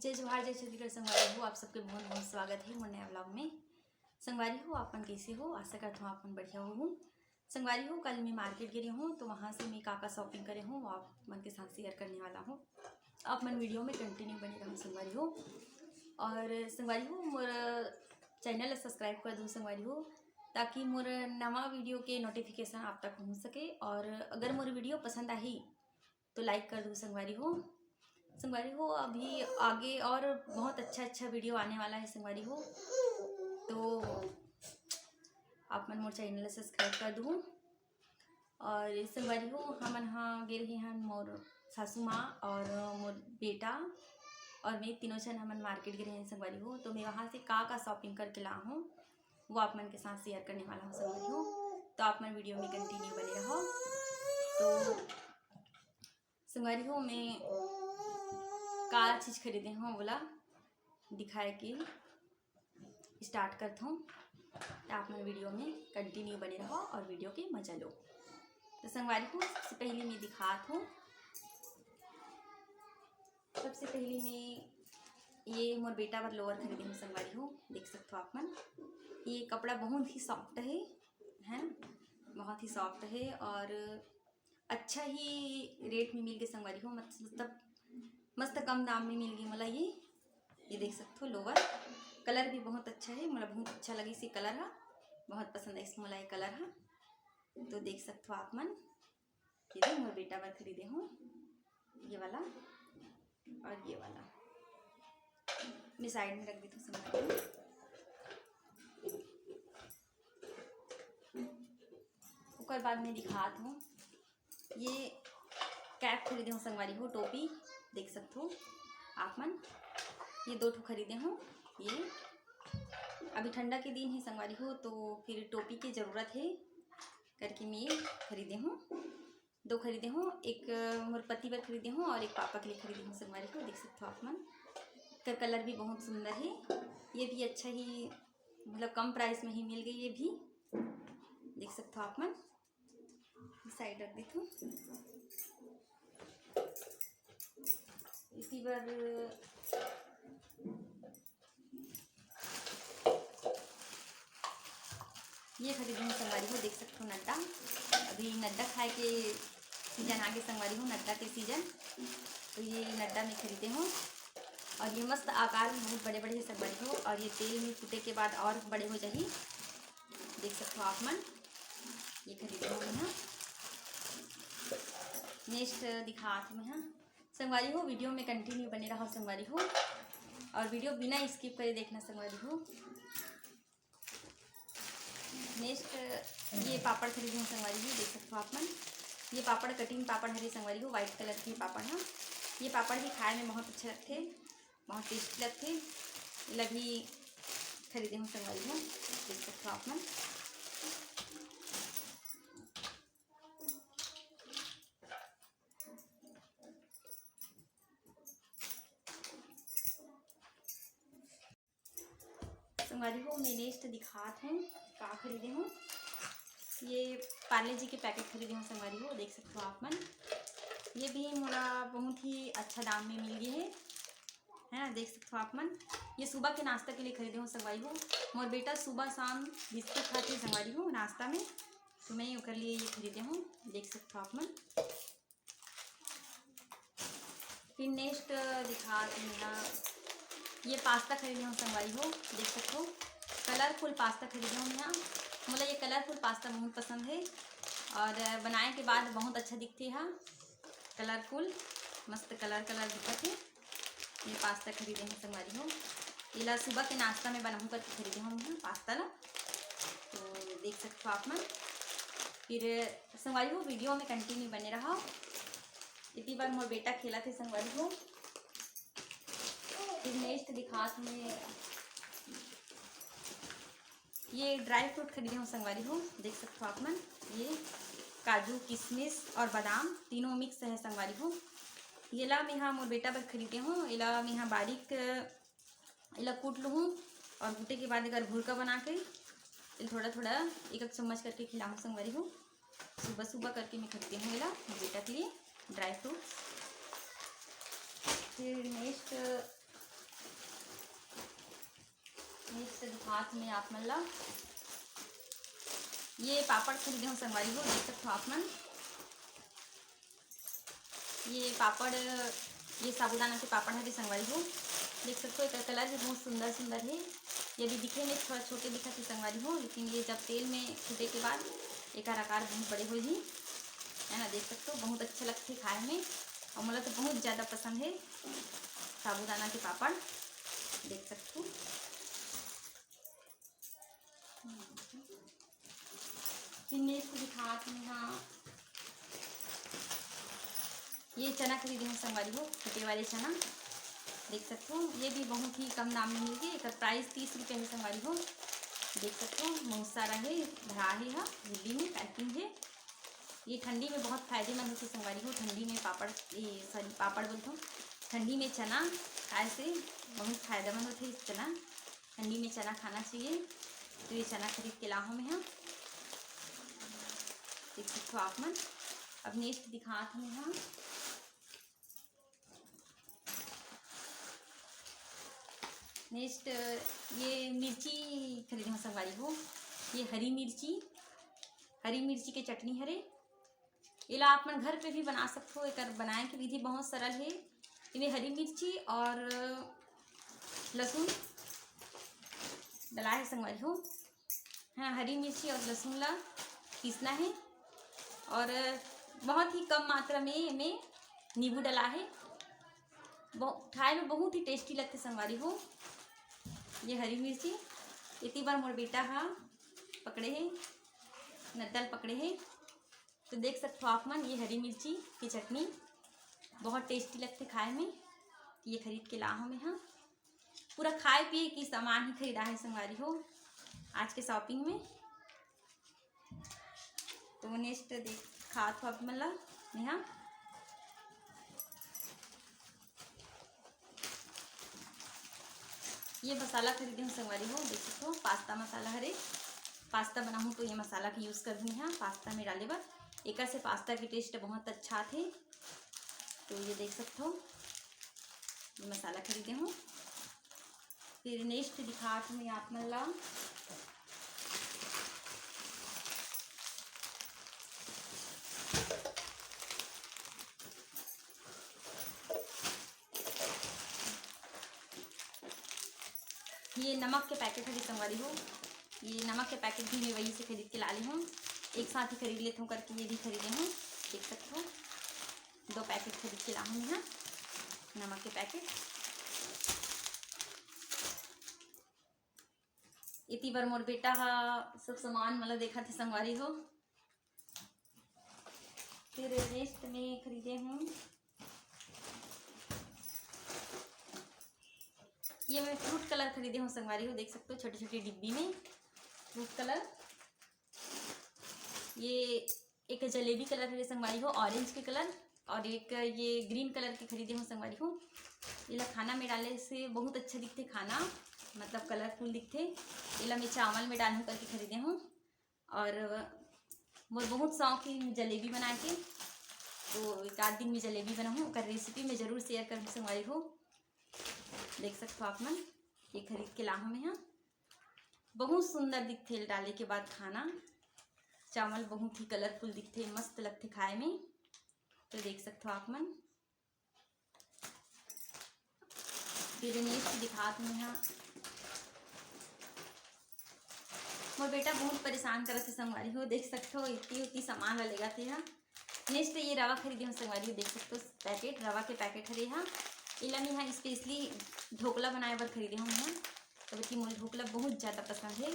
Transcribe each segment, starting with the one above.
जय जोहार जय छत्तीसगढ़ संगवारी हो। आप सबके बहुत बहुत स्वागत है मोर नया ब्लॉग में। संगवारी हो आपन कैसे हो, आशा करता हूँ आपन बढ़िया हो। संगवारी हो कल मैं मार्केट गई हूँ तो वहाँ से मैं काका शॉपिंग करे हूँ, आप मन के साथ शेयर करने वाला हूँ। आप मन वीडियो में कंटिन्यू बने रहो संगवारी हो। और संगवारी हो मोर चैनल सब्सक्राइब कर दूँ संगवारी हो, ताकि मोर नवा वीडियो के नोटिफिकेशन आप तक पहुँच सके। और अगर मोर वीडियो पसंद आई तो लाइक कर दूँ संगवारी हो। संगवारी हो अभी आगे और बहुत अच्छा वीडियो आने वाला है संगवारी हो, तो आप मन मोर चैनल सब्सक्राइब कर दूँ। और संगवारी हो हमन हाँ गे रहे हैं मोर सासू माँ और मोर बेटा और मैं तीनों जन हमन मार्केट गए हैं संगवारी हो। तो मैं वहाँ से का शॉपिंग करके ला हूँ वो आप मन के साथ शेयर करने वाला हूँ संगवारी हो। तो आप मन वीडियो में कंटिन्यू बने रहो। तो संगवारी हो मैं का चीज़ खरीदे हूँ बोला दिखाए के स्टार्ट करता हूँ। आप मेरे वीडियो में कंटिन्यू बने रहो और वीडियो के मजा लो। तो संगवारी को सबसे पहले मैं दिखात हूँ। सबसे पहले मैं ये मोर बेटा बर लोअर खरीदी हूँ संगवारी हो, देख सकते हो आप मन। ये कपड़ा बहुत ही सॉफ्ट है बहुत ही सॉफ्ट है और अच्छा ही रेट में मिल गए संगवारी हो। मतलब मस्त कम दाम में मिल गई मला ये देख सकते हो लोअर। कलर भी बहुत अच्छा है, मतलब बहुत अच्छा लगे इसी कलर है, बहुत पसंद है इसको मला ये कलर है। तो देख सकते हो आप मन, ये मोर बेटा बर खरीदे हूँ ये वाला और ये वाला मैं साइड में रख दी थी संगवारी। उसके बाद मैं दिखात हूँ ये कैप खरीदे हूँ संगवारी हो, टोपी देख सकते हो आप मन। ये दो ठो खरीदे हूँ। ये अभी ठंडा के दिन है संगवारी हो, तो फिर टोपी की ज़रूरत है करके मैं खरीदे हूँ। दो खरीदे हूँ, एक मोर पति पर खरीदे हूँ और एक पापा के लिए खरीदे हूँ संगवारी हो, देख सकते हो आप मन। इसका कलर भी बहुत सुंदर है, ये भी अच्छा ही मतलब कम प्राइस में ही मिल गई, ये भी देख सकते हो आप मन। साइड रख देती हूँ। इसी बार ये खरीदी हूँ संगवारी हो, देख सकते हो नड्डा। अभी नड्डा खाए के सीजन आगे संगवारी हो, नड्डा के सीजन। तो ये नड्डा में खरीदे हूँ और ये मस्त आकार में बहुत बड़े बड़े है संगवारी हो, और ये तेल में फूटे के बाद और बड़े हो जाही, देख सकते हो आप मन। ये खरीदे हूँ मैं। नेक्स्ट दिखात मैं हाँ संगवारी हो, वीडियो में कंटिन्यू बने रहो संगवारी हो और वीडियो बिना स्किप करे देखना संगवारी हो। नेक्स्ट ये पापड़ खरीदी हूँ संगवारी हो, देख सकते हो आप मन। ये पापड़ कटिंग पापड़ हरी संगवारी हो, वाइट कलर के पापड़ है। ये पापड़ भी खाए में बहुत अच्छे लगते, बहुत टेस्टी लगते। ये भी खरीदे हूँ संगवारी हो, देख सकते हो आप मन। संगवारी हो मैं नेक्स्ट दिखात हूँ का खरीदे हूँ। ये पार्ले जी के पैकेट खरीदे हूँ संगवारी हो, देख सकते हो आप मन। ये भी मोला बहुत ही अच्छा दाम में मिल गए है ना, देख सकते हो आप मन। ये सुबह के नाश्ता के लिए खरीदे हूँ संगवारी हो। मोर बेटा सुबह शाम बिस्कुट खाते संगवारी हो नाश्ता में, तो मैं ओकर लिए ये खरीदे हूँ, देख सकते हो आप मन। फिर नेक्स्ट दिखात मेरा ये पास्ता खरीदे हूँ संगवारी हो, देख सकते हो। कलरफुल पास्ता खरीदे हूँ यहाँ, मुझे ये कलरफुल पास्ता बहुत पसंद है और बनाए के बाद बहुत अच्छा दिखती है, कलरफुल मस्त कलर दिखत है। ये पास्ता खरीदे हैं संगवारी हो, ये सुबह के नाश्ता में बनाऊँ करके खरीदे हूँ यहाँ पास्ता ला, तो देख सकते हो आप मन। फिर संगवारी हो वीडियो में कंटिन्यू बने रहो। इतनी बार मोर बेटा खेला थे संगवारी हो। फिर नेक्स्ट दिखात में ये ड्राई फ्रूट खरीदे हूँ संगवारी हो, देख सकते हो आप मन। ये काजू किशमिश और बादाम तीनों मिक्स है संगवारी हो। ये ला मैं यहाँ मोर बेटा पर खरीदे हूँ। इला मैं यहाँ बारीक इला कूट लूँ और कूटे के बाद अगर भुरका बना के थोड़ा थोड़ा एक चम्मच करके खिलाऊँ संगवारी हो। सुबह सुबह करके मैं खरीदती हूँ इला मोर बेटा के लिए ड्राई फ्रूट। फिर नेक्स्ट दिखात में आप मन ला ये पापड़ खरीदे हो संगवारी हो, देख सकते हो आप मन। ये पापड़, ये साबूदाना के पापड़ है संगवारी हो, देख सकते हो। एक कलर भी बहुत सुंदर सुंदर है। ये भी दिखे में थोड़ा छोटे दिखा थे संगवारी हो, लेकिन ये जब तेल में छूटे के बाद एक आकार बहुत बड़े हो ही है ना। देख सकते हो बहुत अच्छे लगते खाए में, और मुझे तो बहुत ज़्यादा पसंद है साबूदाना के पापड़, देख सकते हो। नेक्स्ट दिखात में हाँ ये चना खरीदे हैं संगवारी हो, छोटे वाले चना, देख सकते हो। ये भी बहुत ही कम दाम में मिल गए, एक प्राइस 30 रुपये है संगवारी हो, देख सकते हो। बहुत सारा है, भरा है, झिल्ली में पैकिंग है। ये ठंडी में बहुत फायदेमंद होती संगवारी हो। ठंडी में पापड़, ये सॉरी पापड़ बोलता हूँ, ठंडी में चना खाए से बहुत फायदेमंद होते हैं। चना ठंडी में चना खाना चाहिए, तो ये चना खरीद के लाहू में है, देख सकते हो आप मन। अब नेक्स्ट दिखाते हैं हम नेक्स्ट ये मिर्ची खरीदे हैं संगवारी हो। ये हरी मिर्ची के चटनी हरे, इला आप मन घर पे भी बना सकते हो। एक बनाए की विधि बहुत सरल है। इन्हें हरी मिर्ची और लहसुन डला है संगवारी हो। हाँ, हरी मिर्ची और लहसुन ला पीसना है, और बहुत ही कम मात्रा में इनमें नींबू डला है। खाए में बहुत ही टेस्टी लगते संगवारी हो। ये हरी मिर्ची इतनी बार मोर बेटा हाँ पकड़े है, नद्दल पकड़े है, तो देख सकते हो आप मन। ये हरी मिर्ची की चटनी बहुत टेस्टी लगते खाए में, ये खरीद के लाहू में। हाँ, पूरा खाए पिए की सामान ही खरीदा है संगवारी हो आज के शॉपिंग में। तो नेक्स्ट देख खात हो आप मन ला नेहा, ये मसाला खरीदे हूँ संगवारी हो, देख सकते हो। पास्ता मसाला हरे, पास्ता बनाऊँ तो ये मसाला का यूज़ कर रही हैं पास्ता में डाले बर, एक से पास्ता की टेस्ट बहुत अच्छा थे। तो ये देख सकते हो, ये मसाला खरीदे हूँ। फिर नेक्स्ट दिखात में आप मन ला ये नमक के पैकेट है संगवारी हो। ये नमक के पैकेट भी मैं वहीं से खरीद के ला ली हूँ, एक साथ ही खरीद लेती हूँ करके ये भी खरीदे हूँ, देख सकते हो। 2 पैकेट खरीद के ला हूँ यहाँ नमक के पैकेट। इतनी बार मोर बेटा हा सब सामान मतलब देखा थे संगवारी हो। फिर नेक्स्ट में खरीदे हूँ ये मैं फ्रूट कलर खरीदे हूँ संगवारी हो, देख सकते हो। छोटी छोटी डिब्बी में फ्रूट कलर, ये एक जलेबी कलर है संगवारी हो, ऑरेंज के कलर, और एक ये ग्रीन कलर के खरीदे हूँ संगवारी हो। इला खाना में डालने से बहुत अच्छा दिखते खाना, मतलब कलरफुल दिखते। इला मैं चावल में डालूँ करके खरीदे हूँ, और वो बहुत शौक है जलेबी बना के, तो एक आध दिन में जलेबी बनाऊँ, कर रेसिपी में ज़रूर शेयर करूँ संगवारी हो, देख सकते हो आप मन। ये खरीद के लाहू में है, बहुत सुंदर दिखते डाले के बाद खाना, चावल बहुत ही कलरफुल दिखते, मस्त लगते खाए में, तो देख सकते हो आप मन। फिर नेक्स्ट दिखात में है मोर बेटा बहुत परेशान करत है संगवारी हो, देख सकते हो। इतनी उतनी सामान ला लेगा थे। हाँ, नेक्स्ट ये रवा खरीदे हूँ संगवारी हो, देख सकते हो। पैकेट रवा के पैकेट हरे हाँ, इला मैं यहाँ स्पेशली ढोकला बनाए बर खरीदे हूँ यहाँ, तो मुझे ढोकला बहुत ज़्यादा पसंद है,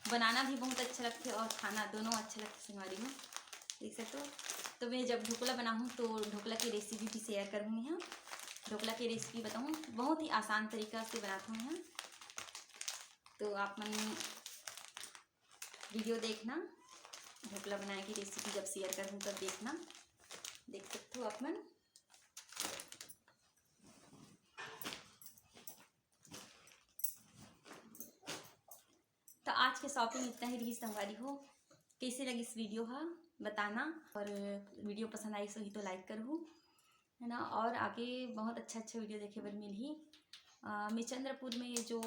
बनाना भी बहुत अच्छा लगता है और खाना दोनों अच्छा लगता है संगवारी हो, देख सकते हो। तो मैं जब ढोकला बनाऊँ तो ढोकला की रेसिपी भी शेयर करूँगी यहाँ, ढोकला की रेसिपी बताऊँ, बहुत ही आसान तरीका से बनाता हूँ यहाँ, तो आप मन वीडियो देखना, ढोकला बनाने की रेसिपी जब शेयर करूँ तब देखना, देख सकते हो आप मन। तो आज के शॉपिंग इतना ही रही संगवारी हो। कैसे लगी इस वीडियो हा बताना, और वीडियो पसंद आई सो ही तो लाइक करूँ है ना, और आगे बहुत अच्छा वीडियो देखे बर मिल ही। मैं चंद्रपुर में जो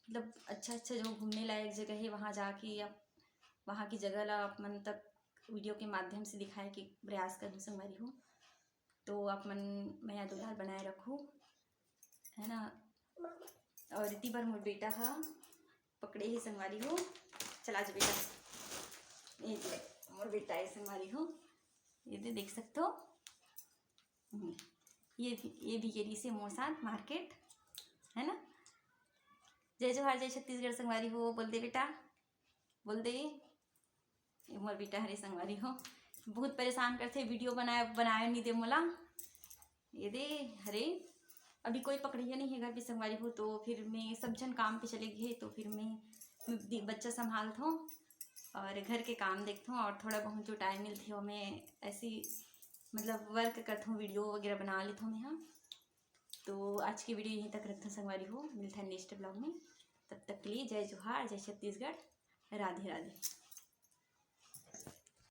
मतलब अच्छा अच्छा जो घूमने लायक जगह है वहाँ जाके आप वहाँ की जगह ला आप मन तक वीडियो के माध्यम से दिखाए के प्रयास करूँ संगवारी हो। तो आप मन मैं दुलार बनाए रखूँ, है ना। और इतनी बार मोर बेटा हा पकड़े ही संगवारी हो। चला जा बेटा, ये मोर बेटा है संगवारी हो, ये देख सकते हो। ये भी गेरी से मोर साथ मार्केट, है ना। जय जोहार, जय छत्तीसगढ़ संगवारी हो। बोल दे बेटा, बोल दे। ये मोर बेटा हरे संगवारी हो, बहुत परेशान करते वीडियो बनाए नहीं दे मोला। ये दे हरे अभी कोई पकड़िया नहीं है घर पे संगवारी हो। तो फिर मैं सब जन काम पे चले गए, तो फिर मैं बच्चा संभालता हूँ और घर के काम देखता हूँ, और थोड़ा बहुत जो टाइम मिलती हो मैं ऐसी मतलब वर्क करता हूँ, वीडियो वगैरह बना लेता हूँ मैं यहाँ। तो आज की वीडियो यहीं तक रखता हूँ संगवारी हो, मिलता है नेक्स्ट ब्लॉग में। तब तक के लिए जय जोहार, जय छत्तीसगढ़, राधे राधे।